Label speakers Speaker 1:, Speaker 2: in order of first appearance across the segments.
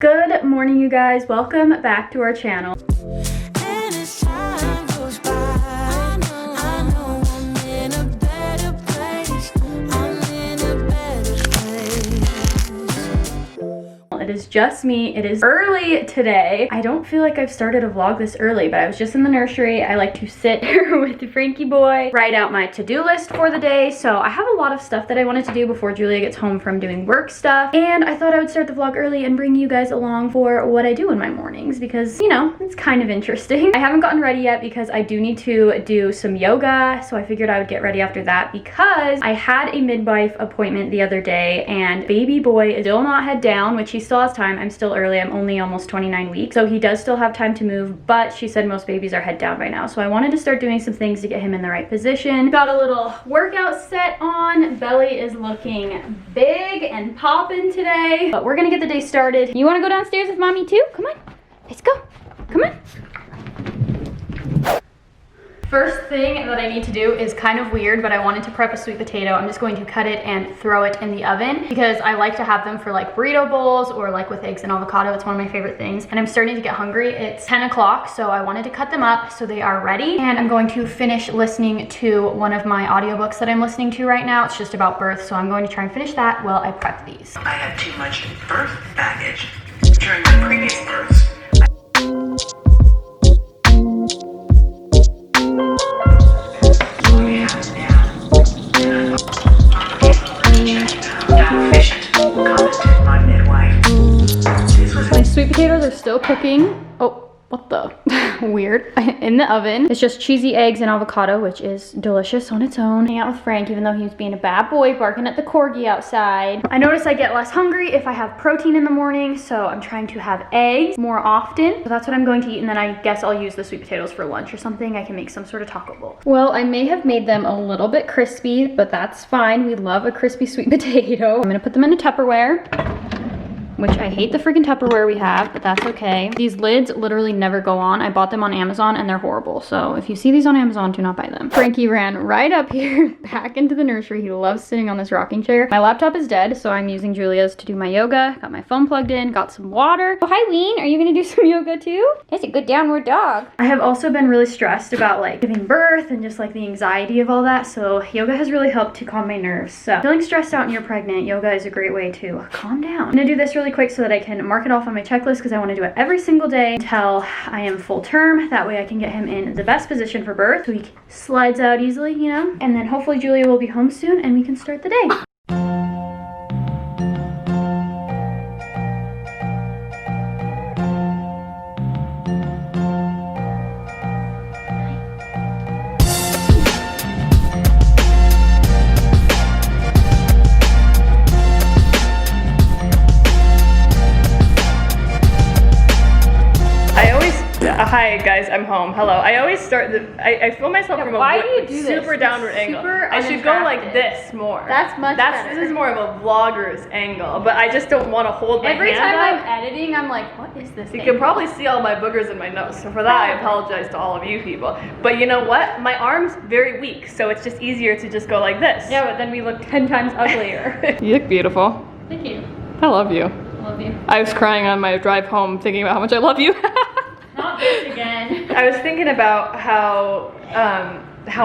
Speaker 1: Good morning, you guys. Welcome back to our channel. It is just me. It is early today. I don't feel like I've started a vlog this early, but I was just in the nursery. I like to sit here with Frankie boy, write out my to-do list for the day. So I have a lot of stuff that I wanted to do before Julia gets home from doing work stuff. And I thought I would start the vlog early and bring you guys along for what I do in my mornings because, you know, it's kind of interesting. I haven't gotten ready yet because I do need to do some yoga. So I figured I would get ready after that because I had a midwife appointment the other day and baby boy is still not head down, which he still has time. I'm still early. I'm only almost 29 weeks. So he does still have time to move, but she said most babies are head down by now. So I wanted to start doing some things to get him in the right position. Got a little workout set on. Belly is looking big and popping today, but we're gonna get the day started. You wanna go downstairs with mommy too? Come on, let's go. Come on. First thing that I need to do is kind of weird, but I wanted to prep a sweet potato. I'm just going to cut it and throw it in the oven because I like to have them for like burrito bowls or like with eggs and avocado. It's one of my favorite things. And I'm starting to get hungry. It's 10 o'clock, so I wanted to cut them up so they are ready. And I'm going to finish listening to one of my audiobooks that I'm listening to right now. It's just about birth, so I'm going to try and finish that while I prep these.
Speaker 2: I have too much birth baggage during my previous births.
Speaker 1: My sweet potatoes are still cooking. Oh, what the? Weird. In the oven. It's just cheesy eggs and avocado, which is delicious on its own. Hang out with Frank, even though he was being a bad boy, barking at the corgi outside. I notice I get less hungry if I have protein in the morning, so I'm trying to have eggs more often. So that's what I'm going to eat, and then I guess I'll use the sweet potatoes for lunch or something. I can make some sort of taco bowl. Well, I may have made them a little bit crispy, but that's fine. We love a crispy sweet potato. I'm gonna put them in a Tupperware, which I hate the freaking Tupperware we have, but that's okay. These lids literally never go on. I bought them on Amazon and they're horrible. So if you see these on Amazon, do not buy them. Frankie ran right up here, back into the nursery. He loves sitting on this rocking chair. My laptop is dead, so I'm using Julia's to do my yoga. Got my phone plugged in, got some water. Oh, hi, Ween. Are you gonna do some yoga too? That's a good downward dog. I have also been really stressed about like giving birth and just like the anxiety of all that. So yoga has really helped to calm my nerves. So feeling stressed out and you're pregnant, yoga is a great way to calm down. I'm gonna do this really quick so that I can mark it off on my checklist because I want to do it every single day until I am full term. That way I can get him in the best position for birth so he slides out easily, you know? And then hopefully Julia will be home soon and we can start the day.
Speaker 3: Hi guys, I'm home. Hello. I always start I feel myself from a super downward angle. I should go like this more.
Speaker 1: That's much better.
Speaker 3: This is more of a vlogger's angle, but I just don't want to hold my
Speaker 1: Every
Speaker 3: hand
Speaker 1: time
Speaker 3: up.
Speaker 1: I'm editing, I'm like, what is this?
Speaker 3: You can probably see all my boogers in my nose, so for that I apologize to all of you people. But you know what? My arm's very weak, so it's just easier to just go like this.
Speaker 1: Yeah, but then we look 10 times uglier.
Speaker 3: You look beautiful.
Speaker 1: Thank you.
Speaker 3: I love you.
Speaker 1: I love you.
Speaker 3: I was crying on my drive home thinking about how much I love you.
Speaker 1: Not this again.
Speaker 3: I was thinking about how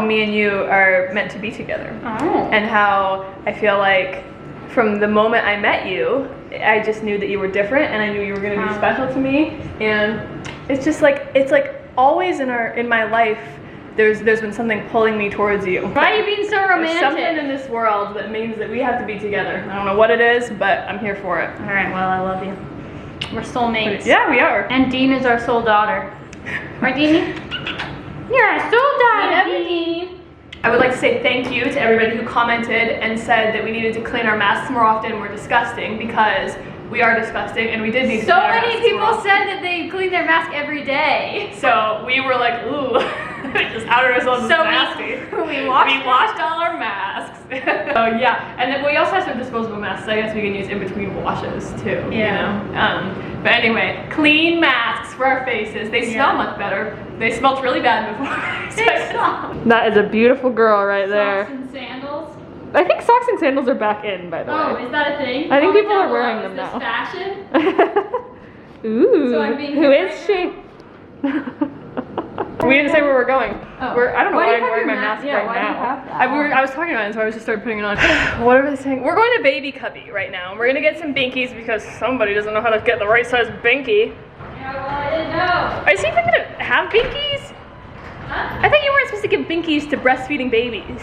Speaker 3: me and you are meant to be together.
Speaker 1: Oh.
Speaker 3: And how I feel like from the moment I met you, I just knew that you were different and I knew you were going to be special to me. And it's just like, it's like always in my life, there's been something pulling me towards you.
Speaker 1: Why are you being so romantic?
Speaker 3: There's something in this world that means that we have to be together. I don't know what it is, but I'm here for it.
Speaker 1: All right, well, I love you. We're soulmates.
Speaker 3: Yeah, we are.
Speaker 1: And Dean is our soul daughter. Right, Deanie? You're our soul daughter, Deanie.
Speaker 3: I would like to say thank you to everybody who commented and said that we needed to clean our masks more often. We're disgusting because we are disgusting and we did need to clean our masks.
Speaker 1: So many people said that they clean their mask every day.
Speaker 3: So we were like, ooh, just outed ourselves as nasty.
Speaker 1: We washed
Speaker 3: all our masks. Oh yeah, and then we also have some disposable masks. I guess we can use in between washes too.
Speaker 1: Yeah.
Speaker 3: You know? But anyway, clean masks for our faces. They smell much better. They smelled really bad before.
Speaker 1: They smell.
Speaker 3: That is a beautiful girl right there.
Speaker 1: Socks and sandals.
Speaker 3: I think socks and sandals are back in, by the way.
Speaker 1: Oh, is that a thing?
Speaker 3: I think people are
Speaker 1: Down
Speaker 3: wearing
Speaker 1: below.
Speaker 3: them
Speaker 1: Is this
Speaker 3: now.
Speaker 1: fashion? Ooh.
Speaker 3: So I'm being
Speaker 1: Who is she?
Speaker 3: We didn't say where we're going.
Speaker 1: Oh.
Speaker 3: I don't know
Speaker 1: Why
Speaker 3: why
Speaker 1: do
Speaker 3: I'm
Speaker 1: you have
Speaker 3: wearing
Speaker 1: your
Speaker 3: my mask
Speaker 1: yeah,
Speaker 3: right
Speaker 1: why do you
Speaker 3: now.
Speaker 1: have that?
Speaker 3: I was talking about it, so I was just started putting it on. What are they saying? We're going to Baby Cubby right now. We're gonna get some binkies because somebody doesn't know how to get the right size binky.
Speaker 1: Yeah, well, I didn't know.
Speaker 3: Are you even gonna have binkies?
Speaker 1: Huh?
Speaker 3: I thought you weren't supposed to give binkies to breastfeeding babies.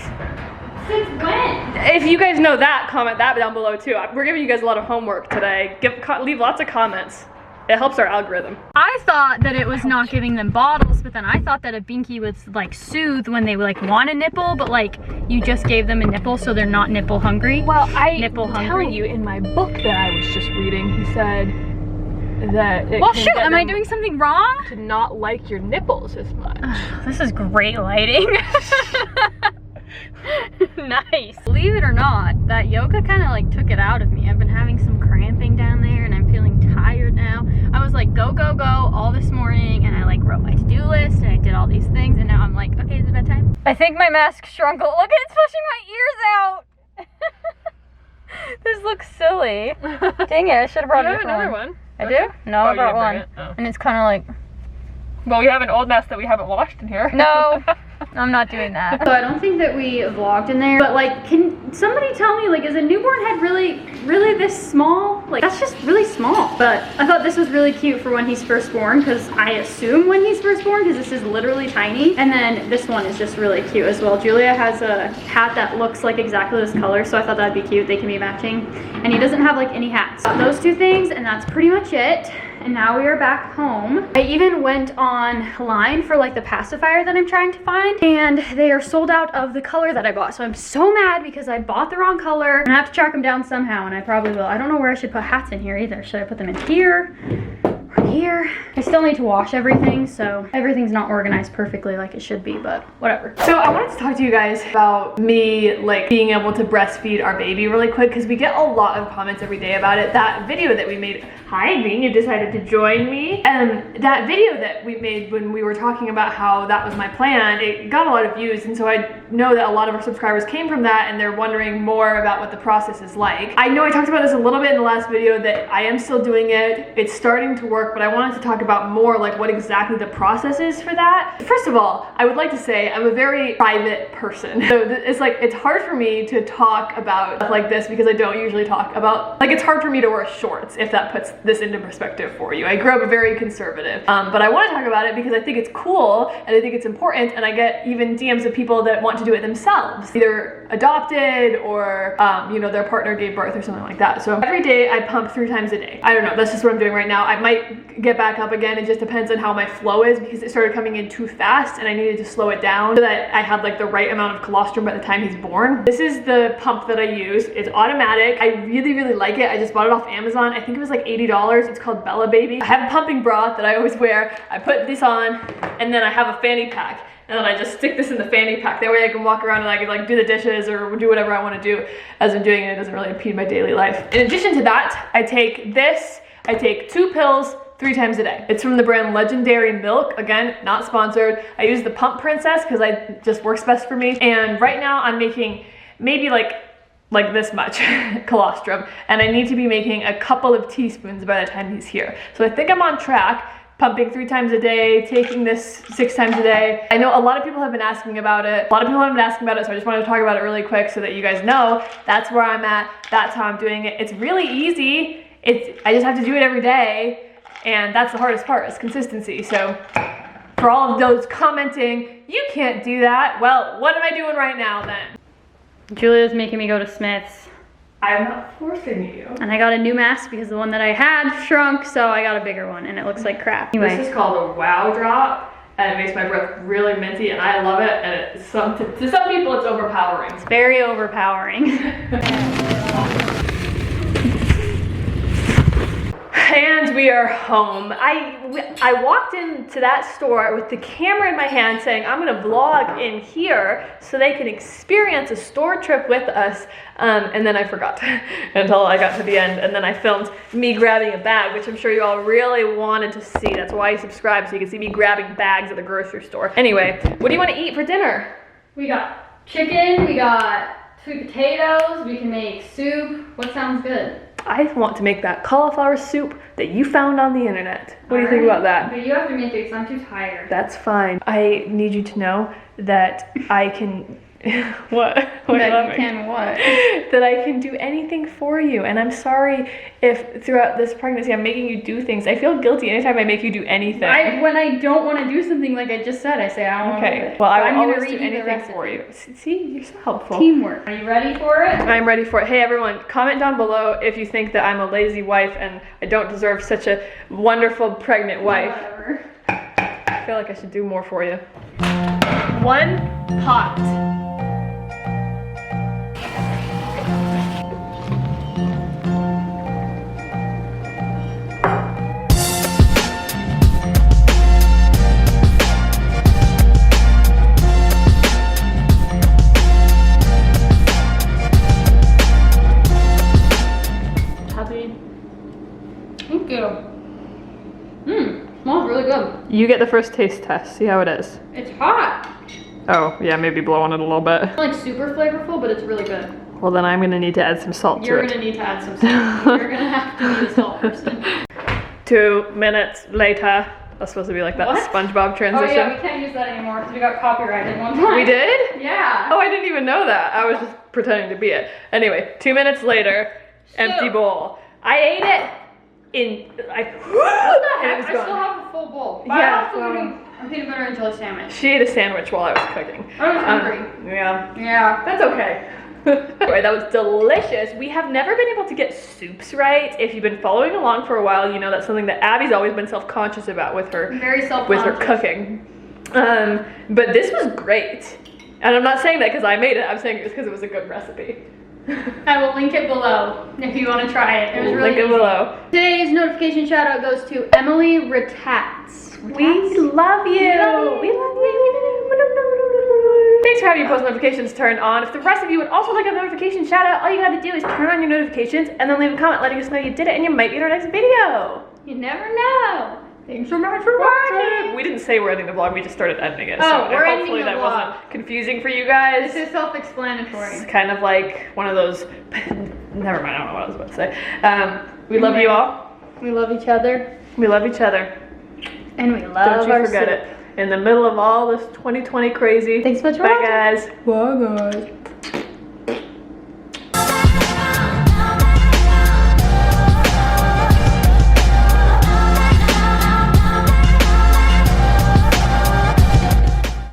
Speaker 1: Since when?
Speaker 3: If you guys know that, comment that down below too. We're giving you guys a lot of homework today. Leave lots of comments. It helps our algorithm.
Speaker 1: I thought that it was not giving them bottles, but then I thought that a binky was like soothe when they like want a nipple, but like you just gave them a nipple so they're not nipple hungry.
Speaker 3: Well,
Speaker 1: telling
Speaker 3: you in my book that I was just reading, he said that it
Speaker 1: Well,
Speaker 3: can
Speaker 1: shoot,
Speaker 3: get
Speaker 1: am I
Speaker 3: them
Speaker 1: doing something wrong?
Speaker 3: to not like your nipples as much.
Speaker 1: This is great lighting. Nice. Believe it or not, that yoga kind of like took it out of me. I've been having some cramping down there and I'm feeling tired now. I was like go, go, go all this morning and I like wrote my to-do list and I did all these things and now I'm like, okay, is it bedtime? I think my mask shrunk. Look, it's pushing my ears out. This looks silly. Dang it, I should have brought a different
Speaker 3: another one.
Speaker 1: I do? No, I brought one.
Speaker 3: Oh.
Speaker 1: And it's kind of like...
Speaker 3: Well, we have an old mess that we haven't washed in here.
Speaker 1: No, I'm not doing that. So I don't think that we vlogged in there, but like, can somebody tell me, like, is a newborn head really this small? Like, that's just really small. But I thought this was really cute for when he's first born, because I assume when he's first born, because this is literally tiny. And then this one is just really cute as well. Julia has a hat that looks like exactly this color, so I thought that'd be cute. They can be matching. And he doesn't have like any hats. So those two things, and that's pretty much it. And now we are back home. I even went online for like the pacifier that I'm trying to find, and they are sold out of the color that I bought. So I'm so mad because I bought the wrong color. And I have to track them down somehow, and I probably will. I don't know where I should put hats in here either. Should I put them in here? Or here? I still need to wash everything, so everything's not organized perfectly like it should be, but whatever.
Speaker 3: So I wanted to talk to you guys about me like being able to breastfeed our baby really quick, because we get a lot of comments every day about it. That video that we made, hi Abbie, you decided to join me. And that video that we made when we were talking about how that was my plan, it got a lot of views, and so I know that a lot of our subscribers came from that and they're wondering more about what the process is like. I know I talked about this a little bit in the last video that I am still doing it. It's starting to work, but I wanted to talk about more like what exactly the process is for that. First of all, I would like to say I'm a very private person. So it's hard for me to talk about stuff like this because I don't usually talk about, like, it's hard for me to wear shorts, if that puts this into perspective for you. I grew up very conservative, but I want to talk about it because I think it's cool and I think it's important, and I get even DMs of people that want to do it themselves, either adopted or you know, their partner gave birth or something like that. So every day I pump 3 times a day. I don't know, that's just what I'm doing right now. I might get back up again. It just depends on how my flow is, because it started coming in too fast and I needed to slow it down so that I had like the right amount of colostrum by the time he's born. This is the pump that I use. It's automatic. I really like it. I just bought it off Amazon. I think it was like $80. It's called Bella Baby. I have a pumping bra that I always wear. I put this on and then I have a fanny pack. And then I just stick this in the fanny pack. That way I can walk around and I can like do the dishes or do whatever I want to do as I'm doing it. It doesn't really impede my daily life. In addition to that, I take this. I take 2 pills 3 times a day. It's from the brand Legendary Milk. Again, not sponsored. I use the Pump Princess because it just works best for me. And right now I'm making maybe like this much colostrum, and I need to be making a couple of teaspoons by the time he's here. So I think I'm on track. Pumping 3 times a day, taking this 6 times a day. I know a lot of people have been asking about it. So I just wanted to talk about it really quick so that you guys know that's where I'm at, that's how I'm doing it. It's really easy. I just have to do it every day, and that's the hardest part, is consistency. So for all of those commenting, you can't do that. Well, what am I doing right now then?
Speaker 1: Julia's making me go to Smith's.
Speaker 3: I'm not forcing you.
Speaker 1: And I got a new mask because the one that I had shrunk, so I got a bigger one and it looks like crap. Anyway.
Speaker 3: This is called a Wow Drop, and it makes my breath really minty, and I love it. And to some people, it's overpowering.
Speaker 1: It's very overpowering.
Speaker 3: And we are home. I walked into that store with the camera in my hand saying, I'm gonna vlog in here so they can experience a store trip with us. And then I forgot until I got to the end. And then I filmed me grabbing a bag, which I'm sure you all really wanted to see. That's why you subscribed, so you can see me grabbing bags at the grocery store. Anyway, what do you want to eat for dinner?
Speaker 1: We got chicken, we got sweet potatoes, we can make soup. What sounds good?
Speaker 3: I want to make that cauliflower soup that you found on the internet. What do you think about that?
Speaker 1: But you have to make it because I'm too tired.
Speaker 3: That's fine. I need you to know that I can. What?
Speaker 1: That you can what?
Speaker 3: That I can do anything for you. And I'm sorry if throughout this pregnancy I'm making you do things. I feel guilty anytime I make you do anything.
Speaker 1: When I don't want to do something like I just said, I say I don't want to do
Speaker 3: Okay.
Speaker 1: it.
Speaker 3: Well, I
Speaker 1: I'm
Speaker 3: will
Speaker 1: gonna
Speaker 3: always
Speaker 1: read
Speaker 3: do
Speaker 1: you the
Speaker 3: anything
Speaker 1: recipe.
Speaker 3: for you. See, you're so helpful.
Speaker 1: Teamwork. Are you ready for it?
Speaker 3: I'm ready for it. Hey everyone, comment down below if you think that I'm a lazy wife and I don't deserve such a wonderful pregnant wife.
Speaker 1: Whatever.
Speaker 3: I feel like I should do more for you. 1 pot.
Speaker 1: Thank you. Smells really good.
Speaker 3: You get the first taste test. See how it is.
Speaker 1: It's hot.
Speaker 3: Oh, yeah, maybe blow on it a little bit.
Speaker 1: It's not like super flavorful, but it's really good.
Speaker 3: Well, then I'm gonna need to add some salt
Speaker 1: You're
Speaker 3: to it.
Speaker 1: gonna need to add some salt. You're gonna have to need a salt person.
Speaker 3: 2 minutes later. That's supposed to be like that
Speaker 1: What?
Speaker 3: SpongeBob
Speaker 1: Oh
Speaker 3: transition.
Speaker 1: yeah, we can't use that anymore because we got copyrighted one time.
Speaker 3: We did?
Speaker 1: Yeah.
Speaker 3: Oh, I didn't even know that. I was just pretending to be it. Anyway, 2 minutes later, empty
Speaker 1: Soup.
Speaker 3: bowl. I ate it in.
Speaker 1: What the
Speaker 3: And
Speaker 1: heck?
Speaker 3: it was
Speaker 1: I still
Speaker 3: gone.
Speaker 1: have a full bowl.
Speaker 3: Yeah,
Speaker 1: I also
Speaker 3: well.
Speaker 1: eating a peanut butter and jelly sandwich.
Speaker 3: She ate a sandwich while I was cooking.
Speaker 1: I was hungry.
Speaker 3: Yeah.
Speaker 1: Yeah.
Speaker 3: That's okay. Anyway, that was delicious. We have never been able to get soups right. If you've been following along for a while, you know that's something that Abbie's always been self-conscious about with her
Speaker 1: Very self-conscious.
Speaker 3: with her cooking. But this was great. And I'm not saying that because I made it. I'm saying it because it was a good recipe.
Speaker 1: I will link it below if you want to try it. It was really
Speaker 3: Link it
Speaker 1: easy.
Speaker 3: below.
Speaker 1: Today's notification shout out goes to Emily Ratats.
Speaker 3: We love you. We love you. Thanks for having your post notifications turned on. If the rest of you would also like a notification shout out, all you gotta do is turn on your notifications and then leave a comment letting us know you did it and you might be in our next video.
Speaker 1: You never know. Thanks so much for watching.
Speaker 3: We didn't say we're ending the vlog, we just started ending it.
Speaker 1: Oh,
Speaker 3: so
Speaker 1: we're ending
Speaker 3: hopefully
Speaker 1: the
Speaker 3: that
Speaker 1: vlog.
Speaker 3: wasn't confusing for you guys.
Speaker 1: This is self-explanatory.
Speaker 3: It's kind of like one of those, never mind, I don't know what I was about to say. We love you all.
Speaker 1: We love each other.
Speaker 3: We love each other.
Speaker 1: And we love
Speaker 3: Don't you
Speaker 1: our
Speaker 3: forget
Speaker 1: soup.
Speaker 3: it. In the middle of all this 2020 crazy.
Speaker 1: Thanks so much for
Speaker 3: Bye
Speaker 1: watching.
Speaker 3: guys.
Speaker 1: Bye guys.